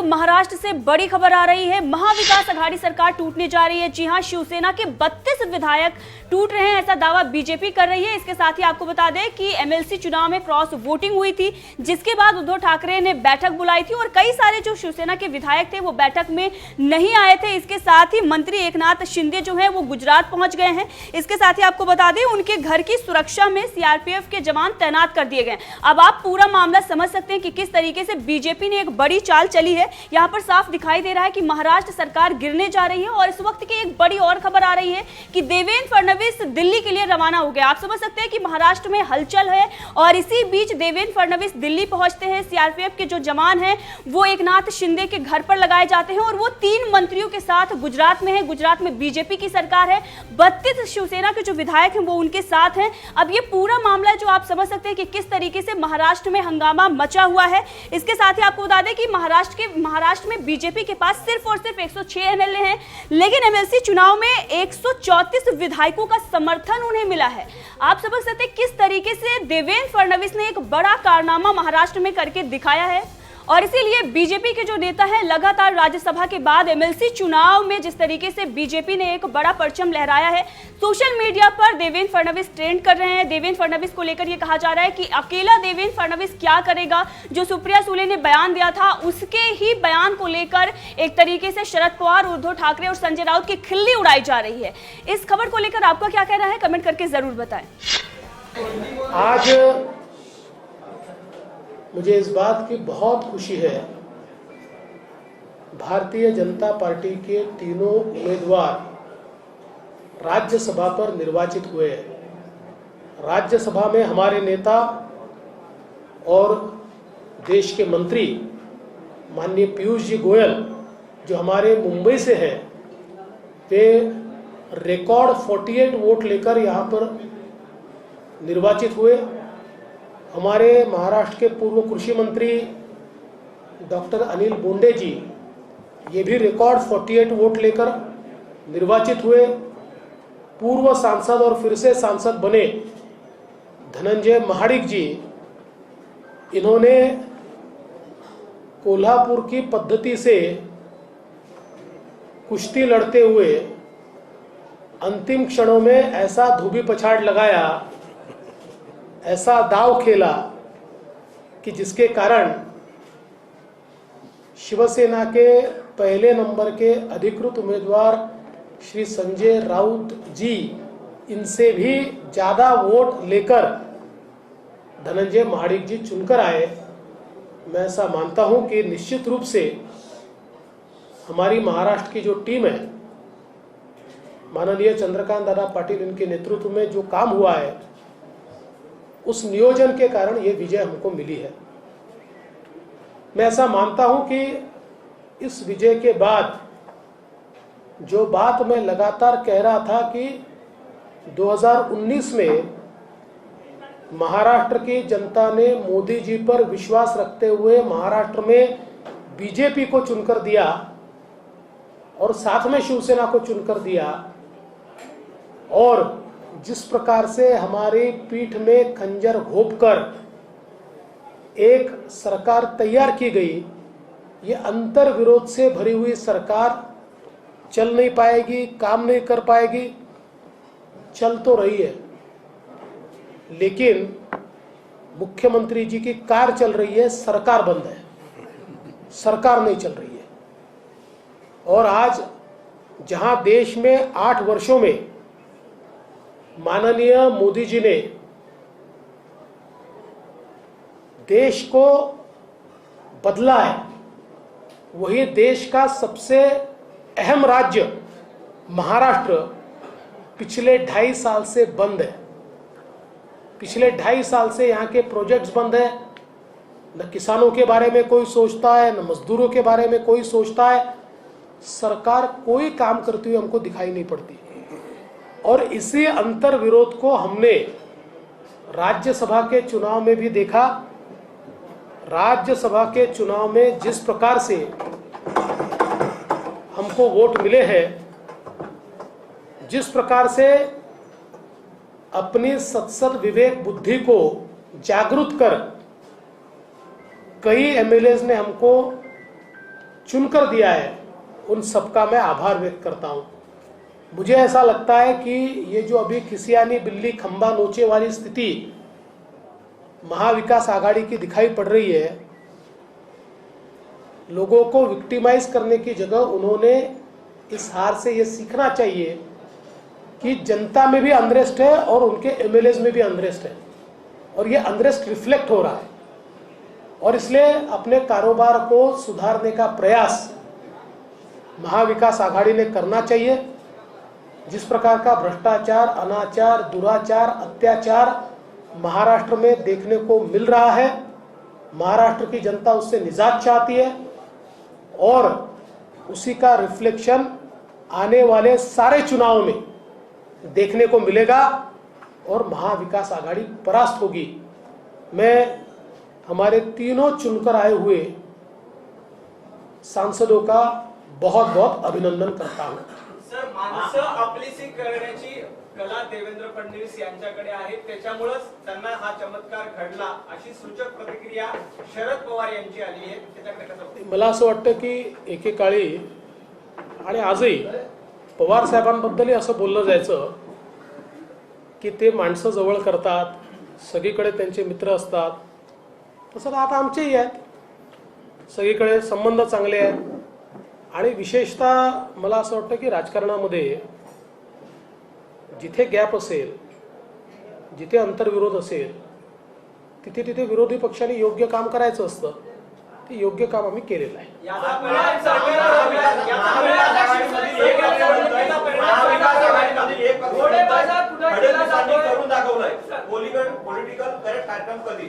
महाराष्ट्र से बड़ी खबर आ रही है। महाविकास अघाड़ी सरकार टूटने जा रही है। जी हां, शिवसेना के 32 विधायक टूट रहे हैं, ऐसा दावा बीजेपी कर रही है। इसके साथ ही आपको बता दें कि एमएलसी चुनाव में क्रॉस वोटिंग हुई थी, जिसके बाद उद्धव ठाकरे ने बैठक बुलाई थी और कई सारे जो शिवसेना के विधायक थे वो बैठक में नहीं आए थे। इसके साथ ही मंत्री एकनाथ शिंदे जो है वो गुजरात पहुंच गए हैं। इसके साथ ही आपको बता दें उनके घर की सुरक्षा में सीआरपीएफ के जवान तैनात कर दिए गए। अब आप पूरा मामला समझ सकते हैं कि किस तरीके से बीजेपी ने एक बड़ी चाल चली है। यहां पर साफ दिखाई दे रहा है कि महाराष्ट्र सरकार गिरने जा रही है। और इस वक्त की एक बड़ी और खबर आ रही है कि देवेंद्र फडणवीस दिल्ली के लिए रवाना हो गए। आप समझ सकते हैं कि महाराष्ट्र में हलचल है और इसी बीच देवेंद्र फडणवीस दिल्ली पहुंचते हैं। सीआरपीएफ के जो जवान हैं वो एकनाथ शिंदे के घर पर लगाए जाते हैं और वो 3 मंत्रियों के साथ गुजरात में है। गुजरात में बीजेपी की सरकार है, 32 शिवसेना के जो विधायक हैं वो उनके साथ हैं। अब ये पूरा मामला जो आप समझ सकते हैं कि किस तरीके से महाराष्ट्र में हंगामा मचा हुआ है। इसके साथ ही आपको बता दें कि महाराष्ट्र में बीजेपी के पास सिर्फ और सिर्फ 106 एमएलए हैं, लेकिन एमएलसी चुनाव में 134 विधायकों का समर्थन उन्हें मिला है। आप समझ सकते हैं किस तरीके से देवेंद्र फडणवीस ने एक बड़ा कारनामा महाराष्ट्र में करके दिखाया है। और इसीलिए बीजेपी के जो नेता हैं लगातार राज्यसभा के बाद एमएलसी चुनाव में जिस तरीके से बीजेपी ने एक बड़ा परचम लहराया है, सोशल मीडिया पर देवेंद्र फडणवीस ट्रेंड कर रहे हैं। देवेंद्र फडणवीस को लेकर यह कहा जा रहा है कि अकेला देवेंद्र फडणवीस क्या करेगा। जो सुप्रिया सुले ने बयान दिया था उसके ही बयान को लेकर एक तरीके से शरद पवार, उद्धव ठाकरे और संजय राउत की खिल्ली उड़ाई जा रही है। इस खबर को लेकर आपका क्या कहना है, कमेंट करके जरूर बताएं। आज मुझे इस बात की बहुत खुशी है, भारतीय जनता पार्टी के तीनों उम्मीदवार राज्यसभा पर निर्वाचित हुए। राज्यसभा में हमारे नेता और देश के मंत्री माननीय पीयूष जी गोयल जो हमारे मुंबई से हैं, वे रिकॉर्ड 48 वोट लेकर यहाँ पर निर्वाचित हुए। हमारे महाराष्ट्र के पूर्व कृषि मंत्री डॉक्टर अनिल बोंडे जी ये भी रिकॉर्ड 48 वोट लेकर निर्वाचित हुए। पूर्व सांसद और फिर से सांसद बने धनंजय महाडिक जी, इन्होंने कोल्हापुर की पद्धति से कुश्ती लड़ते हुए अंतिम क्षणों में ऐसा धोबी पछाड़ लगाया, ऐसा दाव खेला कि जिसके कारण शिवसेना के पहले नंबर के अधिकृत उम्मीदवार श्री संजय राउत जी इनसे भी ज्यादा वोट लेकर धनंजय महाडिक जी चुनकर आए। मैं ऐसा मानता हूं कि निश्चित रूप से हमारी महाराष्ट्र की जो टीम है, माननीय चंद्रकांत दादा पाटिल इनके नेतृत्व में जो काम हुआ है, उस नियोजन के कारण ये विजय हमको मिली है। मैं ऐसा मानता हूं कि इस विजय के बाद जो बात मैं लगातार कह रहा था कि 2019 में महाराष्ट्र की जनता ने मोदी जी पर विश्वास रखते हुए महाराष्ट्र में बीजेपी को चुनकर दिया और साथ में शिवसेना को चुनकर दिया, और जिस प्रकार से हमारी पीठ में खंजर घोंपकर एक सरकार तैयार की गई, ये अंतर विरोध से भरी हुई सरकार चल नहीं पाएगी, काम नहीं कर पाएगी। चल तो रही है, लेकिन मुख्यमंत्री जी की कार चल रही है, सरकार बंद है, सरकार नहीं चल रही है। और आज जहां देश में 8 वर्षों में माननीय मोदी जी ने देश को बदला है, वही देश का सबसे अहम राज्य महाराष्ट्र पिछले 2.5 साल से बंद है। पिछले 2.5 साल से यहाँ के प्रोजेक्ट्स बंद है। न किसानों के बारे में कोई सोचता है, न मजदूरों के बारे में कोई सोचता है। सरकार कोई काम करती हुई हमको दिखाई नहीं पड़ती। और इसी अंतर विरोध को हमने राज्यसभा के चुनाव में भी देखा। राज्यसभा के चुनाव में जिस प्रकार से हमको वोट मिले हैं, जिस प्रकार से अपनी सत्सद विवेक बुद्धि को जागृत कर कई एमएलएज ने हमको चुनकर दिया है, उन सबका मैं आभार व्यक्त करता हूं। मुझे ऐसा लगता है कि ये जो अभी किसियानी बिल्ली खंबा नोचे वाली स्थिति महाविकास आघाड़ी की दिखाई पड़ रही है, लोगों को विक्टिमाइज करने की जगह उन्होंने इस हार से ये सीखना चाहिए कि जनता में भी अनरेस्ट है और उनके एमएलएज में भी अनरेस्ट है, और ये अनरेस्ट रिफ्लेक्ट हो रहा है। और इसलिए अपने कारोबार को सुधारने का प्रयास महाविकास आघाड़ी ने करना चाहिए। जिस प्रकार का भ्रष्टाचार, अनाचार, दुराचार, अत्याचार महाराष्ट्र में देखने को मिल रहा है, महाराष्ट्र की जनता उससे निजात चाहती है और उसी का रिफ्लेक्शन आने वाले सारे चुनाव में देखने को मिलेगा और महाविकास आघाड़ी परास्त होगी। मैं हमारे तीनों चुनकर आए हुए सांसदों का बहुत बहुत अभिनंदन करता हूं। सर, माणसं आपलीसी करण्याची कला देवेंद्र फडणवीस यांच्याकडे आहे, त्याच्यामुळेच त्यांना हा चमत्कार घडला अशी सूचक प्रतिक्रिया शरद पवार यांची आली आहे। त्याच्याकडे कसं बघता? मला असं वाटतं की एकेकाळी आणि आजही पवार साहेबांबद्दलही असं बोललं जायचं की ते माणसं जवळ करतात, सगळीकडे त्यांचे मित्र असतात। तसं तर आता आमचेही आहेत, सगळीकडे संबंध चांगले आहेत। आणि विशेषतः मला असं वाटतं की राजकारणामध्ये जिथे गॅप असेल, जिथे अंतर्विरोध असेल, तिथे तिथे विरोधी पक्षाने योग्य काम करायचं असतं। ते योग्य काम आम्ही केलेलं आहे। याचा परिणाम सरकारवर एक घोडेबाजार पुढे केला जातोय, करून दाखवलाय। पॉलिटिकल करेक्ट कार्यक्रम कधी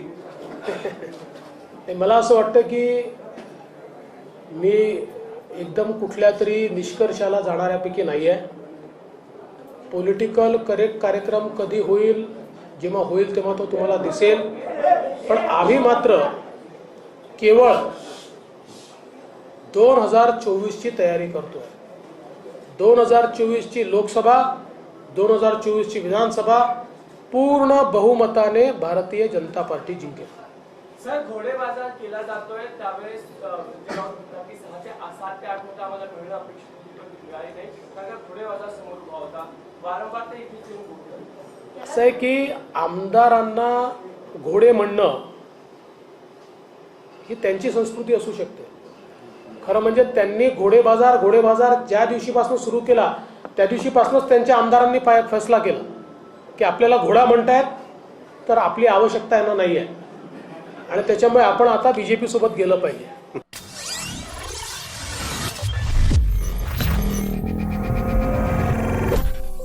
मला असं वाटतं की मी एकदम कुठल्या तरी निष्कर्षाला जाणाऱ्यापैकी नाही आहे। पॉलिटिकल करेक्ट कार्यक्रम कधी होईल, जेव्हा होईल तेव्हा तो तुम्हाला दिसेल। पण आम्ही मात्र केवळ 2024 ची तयारी करतोय। 2024 ची लोकसभा, 2024 ची विधानसभा पूर्ण बहुमताने भारतीय जनता पार्टी जिंकेल। सर, घोडेबाजार केला जातोय, त्यावेळेस जेव्हा 7 ते 8 मतं आम्हाला मिळणं अपेक्षित होती, पण मिळाली नाही, कारण घोडेबाजार समोर उभा होता। वारंवार ते इथे येऊन बोलतोय। असं आहे की आमदारांना घोडे म्हणणं ही त्यांची संस्कृती असू शकते। खरं म्हणजे त्यांनी घोडेबाजार ज्या दिवशीपासून सुरू केला त्या दिवशीपासूनच त्यांच्या आमदारांनी फैसला केला की आपल्याला घोडा म्हणतायत तर आपली आवश्यकता यांना नाही आहे, आणि त्याच्यामुळे आपण आता बीजेपी सोबत गेलं पाहिजे।